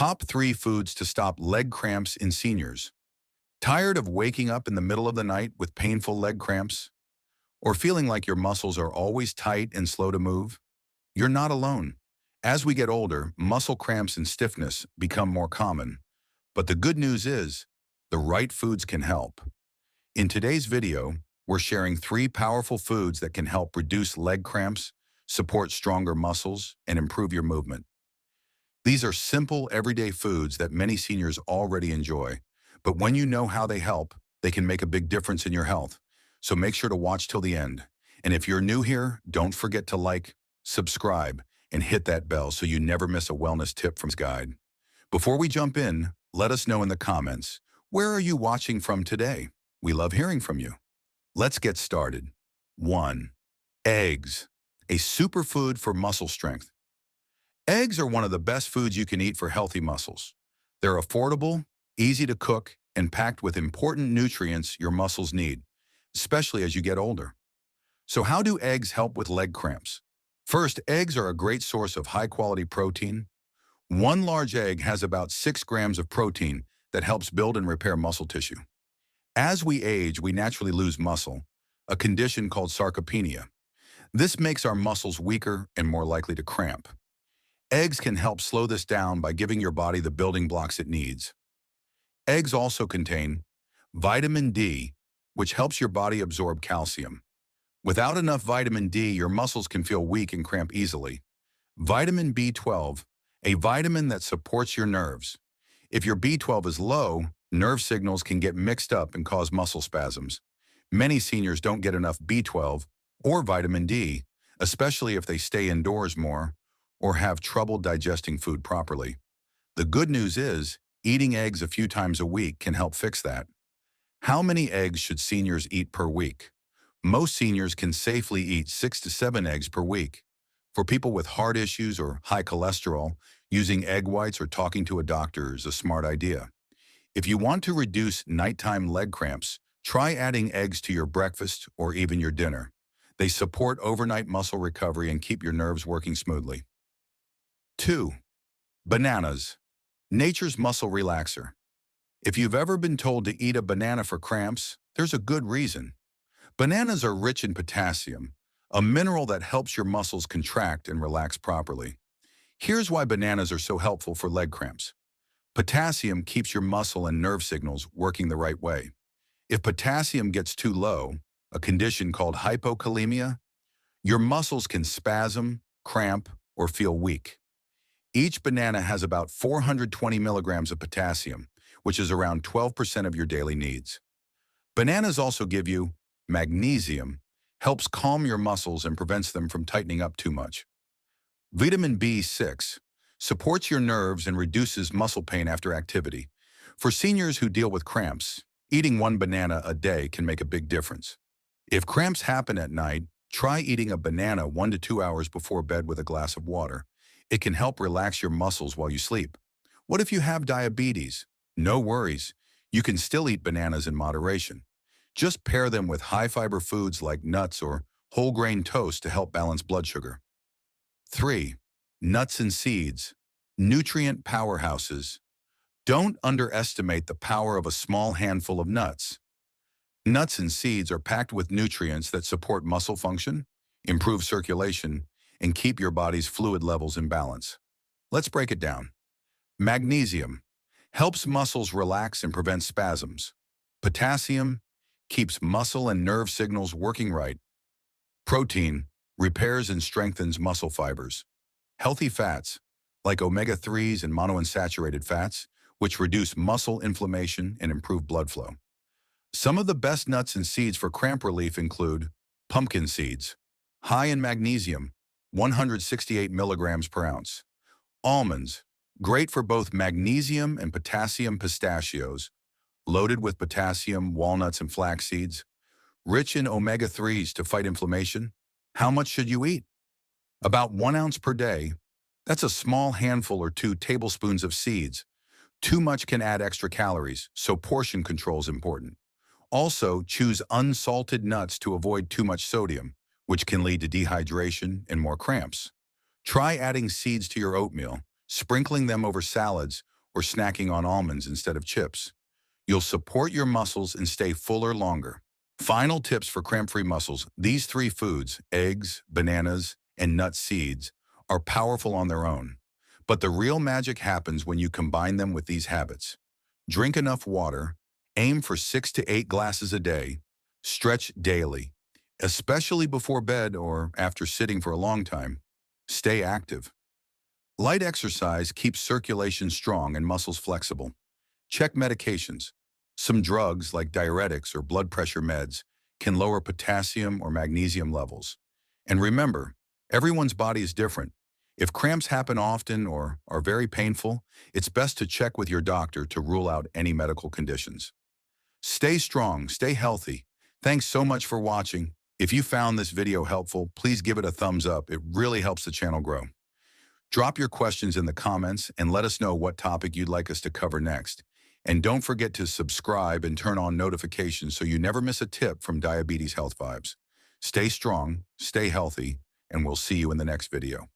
Top 3 foods to stop leg cramps in seniors. Tired of waking up in the middle of the night with painful leg cramps? Or feeling like your muscles are always tight and slow to move? You're not alone. As we get older, muscle cramps and stiffness become more common. But the good news is, the right foods can help. In today's video, we're sharing 3 powerful foods that can help reduce leg cramps, support stronger muscles, and improve your movement. These are simple, everyday foods that many seniors already enjoy, but when you know how they help, they can make a big difference in your health. So make sure to watch till the end. And if you're new here, don't forget to like, subscribe, and hit that bell so you never miss a wellness tip from this guide. Before we jump in, let us know in the comments, where are you watching from today? We love hearing from you. Let's get started. 1. Eggs, a superfood for muscle strength. Eggs are one of the best foods you can eat for healthy muscles. They're affordable, easy to cook, and packed with important nutrients your muscles need, especially as you get older. So how do eggs help with leg cramps? First, eggs are a great source of high-quality protein. One large egg has about 6 grams of protein that helps build and repair muscle tissue. As we age, we naturally lose muscle, a condition called sarcopenia. This makes our muscles weaker and more likely to cramp. Eggs can help slow this down by giving your body the building blocks it needs. Eggs also contain vitamin D, which helps your body absorb calcium. Without enough vitamin D, your muscles can feel weak and cramp easily. Vitamin B12, a vitamin that supports your nerves. If your B12 is low, nerve signals can get mixed up and cause muscle spasms. Many seniors don't get enough B12 or vitamin D, especially if they stay indoors more or have trouble digesting food properly. The good news is, eating eggs a few times a week can help fix that. How many eggs should seniors eat per week? Most seniors can safely eat 6 to 7 eggs per week. For people with heart issues or high cholesterol, using egg whites or talking to a doctor is a smart idea. If you want to reduce nighttime leg cramps, try adding eggs to your breakfast or even your dinner. They support overnight muscle recovery and keep your nerves working smoothly. 2. Bananas, nature's muscle relaxer. If you've ever been told to eat a banana for cramps, there's a good reason. Bananas are rich in potassium, a mineral that helps your muscles contract and relax properly. Here's why bananas are so helpful for leg cramps. Potassium keeps your muscle and nerve signals working the right way. If potassium gets too low, a condition called hypokalemia, your muscles can spasm, cramp, or feel weak. Each banana has about 420 milligrams of potassium, which is around 12% of your daily needs. Bananas also give you magnesium, helps calm your muscles and prevents them from tightening up too much. Vitamin B6 supports your nerves and reduces muscle pain after activity. For seniors who deal with cramps, eating 1 banana a day can make a big difference. If cramps happen at night, try eating a banana 1 to 2 hours before bed with a glass of water. It can help relax your muscles while you sleep. What if you have diabetes? No worries. You can still eat bananas in moderation. Just pair them with high-fiber foods like nuts or whole-grain toast to help balance blood sugar. 3. Nuts and seeds, nutrient powerhouses. Don't underestimate the power of a small handful of nuts. Nuts and seeds are packed with nutrients that support muscle function, improve circulation, and keep your body's fluid levels in balance. Let's break it down. Magnesium helps muscles relax and prevent spasms. Potassium keeps muscle and nerve signals working right. Protein repairs and strengthens muscle fibers. Healthy fats, like omega-3s and monounsaturated fats, which reduce muscle inflammation and improve blood flow. Some of the best nuts and seeds for cramp relief include pumpkin seeds, high in magnesium, 168 milligrams per ounce. Almonds, great for both magnesium and potassium. Pistachios, loaded with potassium. Walnuts and flax seeds, rich in omega-3s to fight inflammation. How much should you eat? About 1 ounce per day. That's a small handful or 2 tablespoons of seeds. Too much can add extra calories, so portion control is important. Also, choose unsalted nuts to avoid too much sodium, which can lead to dehydration and more cramps. Try adding seeds to your oatmeal, sprinkling them over salads, or snacking on almonds instead of chips. You'll support your muscles and stay fuller longer. Final tips for cramp-free muscles. These three foods, eggs, bananas, and nut seeds, are powerful on their own. But the real magic happens when you combine them with these habits. Drink enough water, aim for 6 to 8 glasses a day, stretch daily, especially before bed or after sitting for a long time. Stay active. Light exercise keeps circulation strong and muscles flexible. Check medications. Some drugs, like diuretics or blood pressure meds, can lower potassium or magnesium levels. And remember, everyone's body is different. If cramps happen often or are very painful, it's best to check with your doctor to rule out any medical conditions. Stay strong, stay healthy. Thanks so much for watching. If you found this video helpful, please give it a thumbs up. It really helps the channel grow. Drop your questions in the comments and let us know what topic you'd like us to cover next. And don't forget to subscribe and turn on notifications so you never miss a tip from Diabetes Health Vibes. Stay strong, stay healthy, and we'll see you in the next video.